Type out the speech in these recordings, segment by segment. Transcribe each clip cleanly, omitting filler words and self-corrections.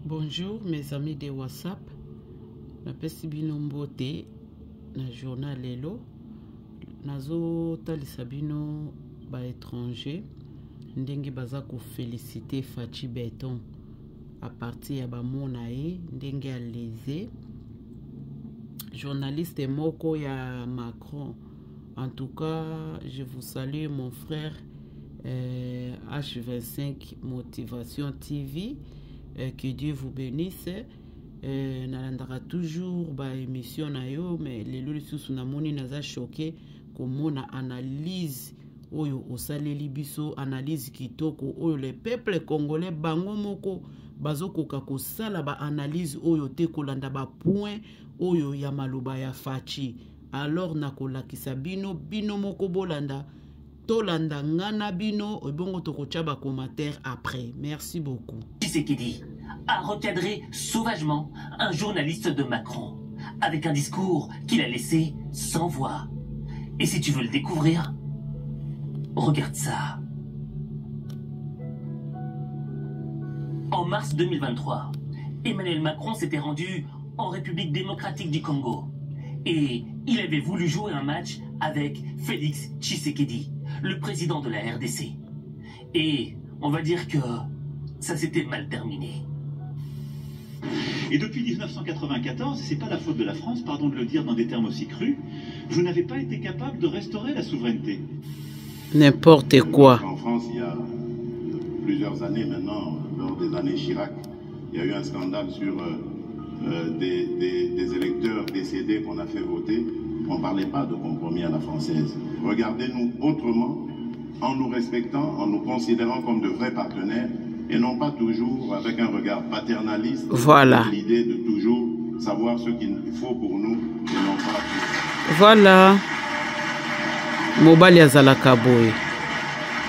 Bonjour mes amis de WhatsApp. Napesi bino mbote na journal lelo. Nazo talisa bino ba étranger ndenge baza ko féliciter Fachi Beton à partir ya ba mona ye ndenge a lésé journaliste moko ya Macron. En tout cas, je vous salue mon frère H25 Motivation TV. Que Dieu vous bénisse. Nalandaka toujours ba émission na yo, mais les lisusu na moni naza choqué comme na analyse oyo osaleli biso, analyse kitoko oyo le peuple congolais bango moko bazokoka kosala ba analyse oyo te kolanda ba point oyo ya maloba ya Fachi. Alors nakolakisa bino moko bolanda tolanda ngana bino ebongo tokocha ba commentaire après. Merci beaucoup. Tshisekedi a recadré sauvagement un journaliste de Macron avec un discours qu'il a laissé sans voix. Et si tu veux le découvrir, regarde ça. En mars 2023, Emmanuel Macron s'était rendu en République démocratique du Congo et il avait voulu jouer un match avec Félix Tshisekedi, le président de la RDC. Et on va dire que ça s'était mal terminé. Et depuis 1994, c'est pas la faute de la France, pardon de le dire dans des termes aussi crus, vous n'avez pas été capable de restaurer la souveraineté. N'importe quoi. En France, il y a plusieurs années maintenant, lors des années Chirac, il y a eu un scandale sur des électeurs décédés qu'on a fait voter. On ne parlait pas de compromis à la française. Regardez-nous autrement, en nous respectant, en nous considérant comme de vrais partenaires, et non pas toujours avec un regard paternaliste. Voilà. L'idée de toujours savoir ce qu'il faut pour nous, et non pas pour... Voilà. Mobali azalaka boye.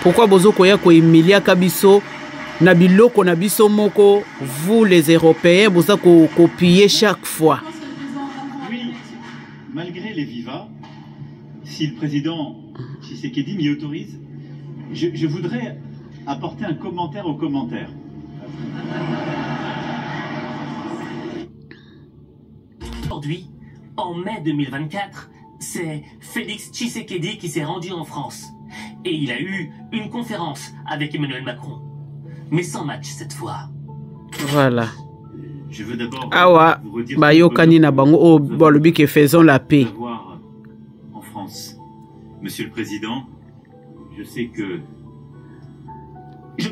Pourquoi bozoko ya ko emilia kabiso na biloko na biso moko, vous les Européens boza ko copier chaque fois. Oui, malgré les vivas, si le président Tshisekedi m'y autorise, je voudrais apporter un commentaire au commentaire. Aujourd'hui, en mai 2024, c'est Félix Tshisekedi qui s'est rendu en France. Et il a eu une conférence avec Emmanuel Macron. Mais sans match cette fois. Voilà. Je veux d'abord vous redire que faisons la paix. En France. Monsieur le Président, je sais que...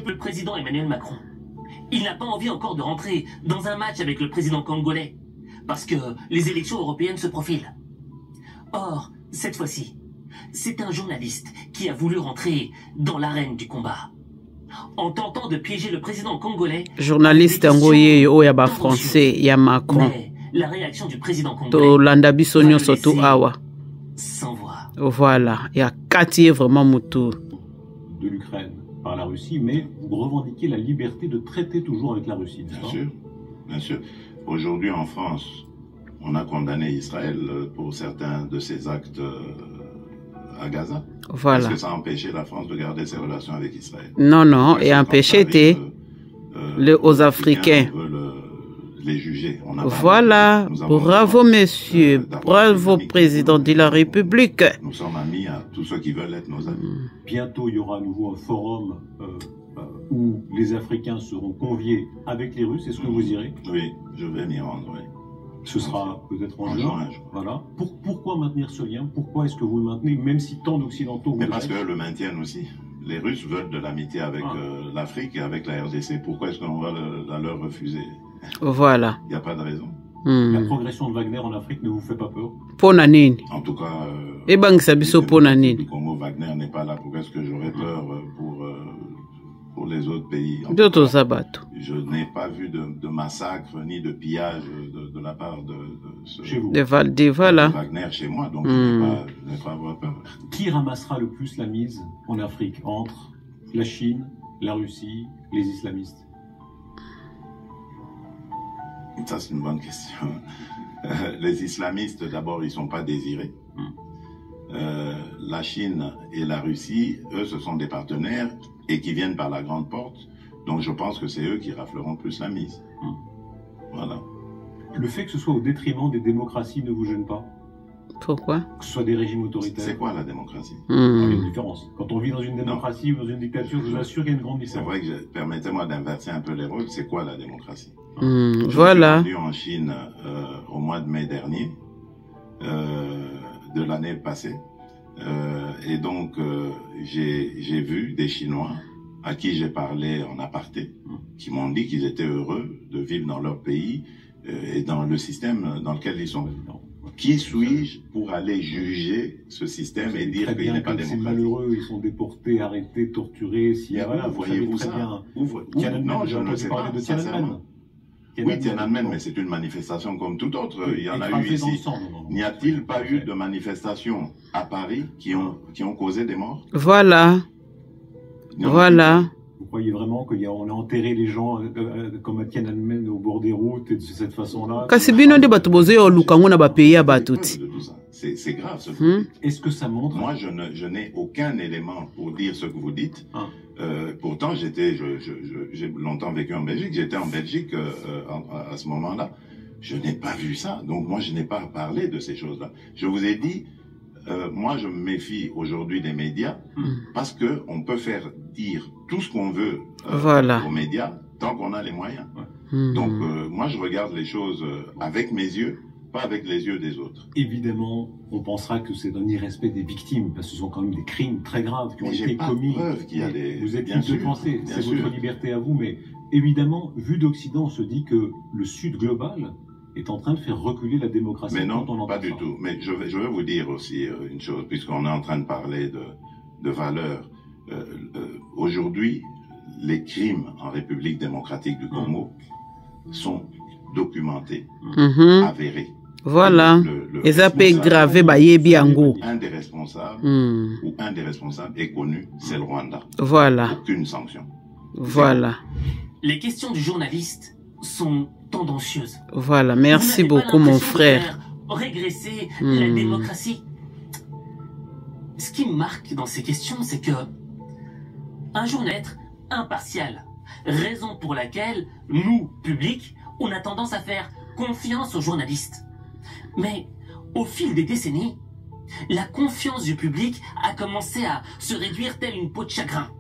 Le président Emmanuel Macron, il n'a pas envie encore de rentrer dans un match avec le président congolais, parce que les élections européennes se profilent. Or, cette fois-ci, c'est un journaliste qui a voulu rentrer dans l'arène du combat. En tentant de piéger le président congolais... Journaliste ngoye o ya ba français ya Macron. Mais la réaction du président congolais... sans voix. Voilà, il y a quatre vraiment moutou. De l'Ukraine par la Russie, mais vous revendiquez la liberté de traiter toujours avec la Russie. Bien sûr, bien sûr. Aujourd'hui en France, on a condamné Israël pour certains de ses actes à Gaza. Voilà. Est-ce que ça a empêché la France de garder ses relations avec Israël? Non, non, et empêché aux Africains. Les juger. Voilà, bravo messieurs, bravo président de la République. Nous sommes amis à tous ceux qui veulent être nos amis. Bientôt, il y aura à nouveau un forum où les Africains seront conviés avec les Russes. Est-ce que vous irez? Oui, je vais m'y rendre, oui. Ce sera peut-être en juin. Voilà. Pourquoi maintenir ce lien? Pourquoi est-ce que vous le maintenez, même si tant d'Occidentaux... Mais parce qu'eux le maintiennent aussi. Les Russes veulent de l'amitié avec l'Afrique et avec la RDC. Pourquoi est-ce qu'on va la leur refuser? Voilà. Il n'y a pas de raison. La progression de Wagner en Afrique ne vous fait pas peur? En tout cas, le Congo, Wagner n'est pas là. Pourquoi est-ce que j'aurais peur pour les autres pays? Je n'ai pas vu de massacre ni de pillage de la part de Wagner chez moi, donc je n'ai pas à avoir peur. Qui ramassera le plus la mise en Afrique entre la Chine, la Russie, les islamistes? Ça, c'est une bonne question. Les islamistes, d'abord, ils ne sont pas désirés. La Chine et la Russie, eux, ce sont des partenaires et qui viennent par la grande porte. Donc je pense que c'est eux qui rafleront plus la mise. Voilà. Le fait que ce soit au détriment des démocraties ne vous gêne pas? Pourquoi? Que ce soit des régimes autoritaires. C'est quoi la démocratie? Il y a une différence. Quand on vit dans une démocratie ou dans une dictature, je vous assure qu'il y a une grande différence. C'est vrai que, permettez-moi d'inverser un peu les rôles, c'est quoi la démocratie? Voilà. Je suis rendu en Chine au mois de mai dernier, de l'année passée, et donc j'ai vu des Chinois à qui j'ai parlé en aparté, qui m'ont dit qu'ils étaient heureux de vivre dans leur pays et dans le système dans lequel ils sont. Qui suis-je pour aller juger ce système et dire qu'il n'est pas démocratique? C'est malheureux, ils sont déportés, arrêtés, torturés. Voilà, voyez-vous ça? Non, je ne sais pas. Oui, Tiananmen, mais c'est une manifestation comme toute autre. Il y en a eu ici. N'y a-t-il pas eu de manifestations à Paris qui ont causé des morts? Voilà. Voilà. Vous croyez vraiment qu'on a enterré les gens comme à Tiananmen au bord des routes et de cette façon-là? C'est grave ce que vous dites. Est-ce que ça montre? Moi, je n'ai aucun élément pour dire ce que vous dites. Pourtant, j'ai longtemps vécu en Belgique. J'étais en Belgique à ce moment-là. Je n'ai pas vu ça. Donc, moi, je n'ai pas parlé de ces choses-là. Je vous ai dit, moi, je me méfie aujourd'hui des médias parce qu'on peut faire dire tout ce qu'on veut aux médias tant qu'on a les moyens. Donc, moi, je regarde les choses avec mes yeux, pas avec les yeux des autres. Évidemment, on pensera que c'est un irrespect des victimes, parce que ce sont quand même des crimes très graves qui ont été commis. Preuve qu'il y a vous êtes libre de penser, c'est votre liberté à vous, mais évidemment, vu d'Occident, on se dit que le Sud global est en train de faire reculer la démocratie. Mais non, pas du tout. Mais je vais vous dire aussi une chose, puisqu'on est en train de parler de valeurs. Aujourd'hui, les crimes en République démocratique du Congo sont documentés, avérés. Voilà. Et ça peut graver un des responsables ou un des responsables est connu, c'est le Rwanda. Voilà. Aucune sanction. Voilà. Les questions du journaliste sont tendancieuses. Voilà, merci beaucoup mon frère. Régresser la démocratie. Ce qui me marque dans ces questions, c'est que un journaliste impartial, raison pour laquelle nous, public, on a tendance à faire confiance aux journalistes. Mais au fil des décennies, la confiance du public a commencé à se réduire telle une peau de chagrin.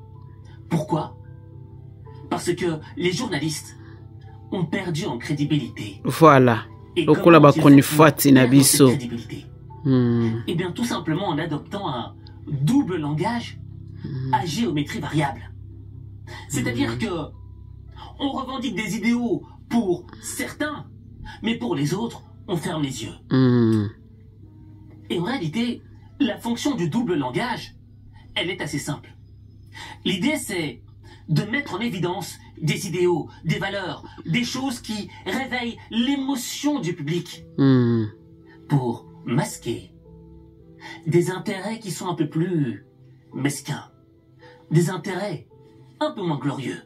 Pourquoi? Parce que les journalistes ont perdu en crédibilité. Voilà. Et Eh bien, tout simplement en adoptant un double langage à géométrie variable. C'est-à-dire que on revendique des idéaux pour certains, mais pour les autres, on ferme les yeux. Et en réalité, la fonction du double langage, elle est assez simple. L'idée, c'est de mettre en évidence des idéaux, des valeurs, des choses qui réveillent l'émotion du public pour masquer des intérêts qui sont un peu plus mesquins, des intérêts un peu moins glorieux.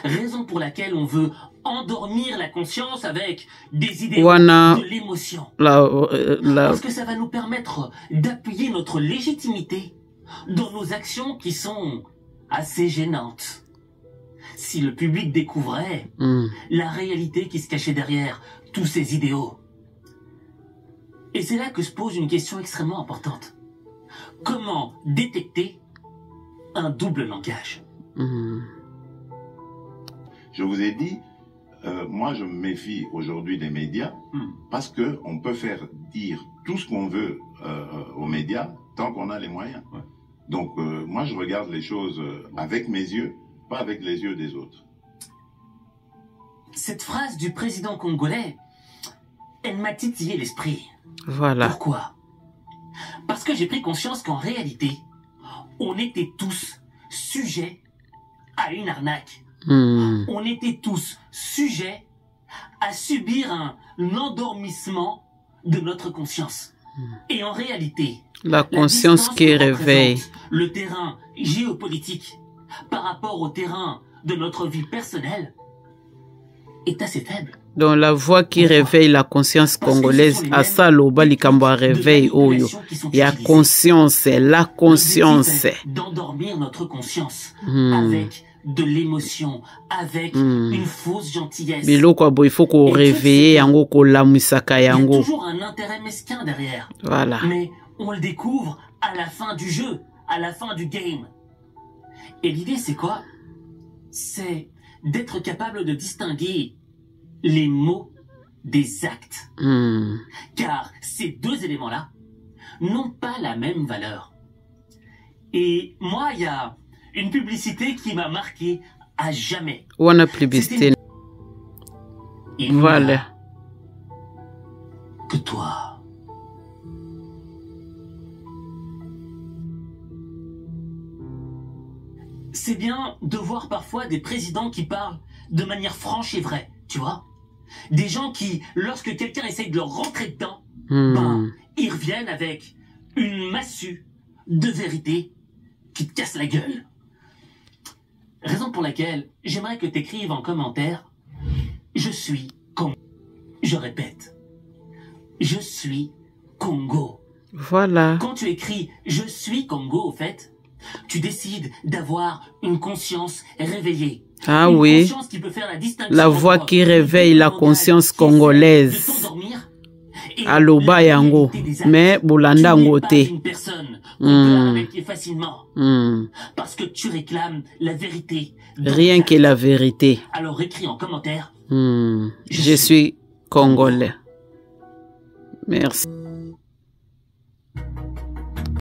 Raison pour laquelle on veut endormir la conscience avec des idées de l'émotion. Parce que ça va nous permettre d'appuyer notre légitimité dans nos actions qui sont assez gênantes. Si le public découvrait la réalité qui se cachait derrière tous ces idéaux. Et c'est là que se pose une question extrêmement importante. Comment détecter un double langage? Je vous ai dit, moi je me méfie aujourd'hui des médias parce qu'on peut faire dire tout ce qu'on veut aux médias tant qu'on a les moyens. Donc moi je regarde les choses avec mes yeux, pas avec les yeux des autres. Cette phrase du président congolais, elle m'a titillé l'esprit. Voilà. Pourquoi? Parce que j'ai pris conscience qu'en réalité, on était tous sujets à une arnaque. On était tous sujets à subir un endormissement de notre conscience. Et en réalité, la conscience qui réveille le terrain géopolitique par rapport au terrain de notre vie personnelle est assez faible. Donc la voix qui réveille la conscience congolaise, à ça l'oba likamba réveille oyo. Il y a conscience, la conscience. D'endormir notre conscience avec de l'émotion, avec une fausse gentillesse. Il faut qu'on réveille, il y a toujours un intérêt mesquin derrière. Voilà. Mais on le découvre à la fin du jeu, à la fin du game. Et l'idée, c'est quoi? C'est d'être capable de distinguer les mots des actes. Car ces deux éléments-là n'ont pas la même valeur. Et moi, il y a une publicité qui m'a marqué à jamais. On a publicité. Voilà. Que toi. C'est bien de voir parfois des présidents qui parlent de manière franche et vraie, tu vois. Des gens qui, lorsque quelqu'un essaye de leur rentrer dedans, ben, ils reviennent avec une massue de vérité qui te casse la gueule. Raison pour laquelle j'aimerais que tu écrives en commentaire « Je suis Congo ». Je répète, « Je suis Congo ». Voilà. Quand tu écris « Je suis Congo », au fait, tu décides d'avoir une conscience réveillée. Ah une oui, conscience qui peut faire la voix qui réveille la conscience congolaise. Aloba yango, mais bolanda ngote. Parce que tu réclames la vérité. Rien que la vérité. Alors écris en commentaire. Je suis congolais. Merci.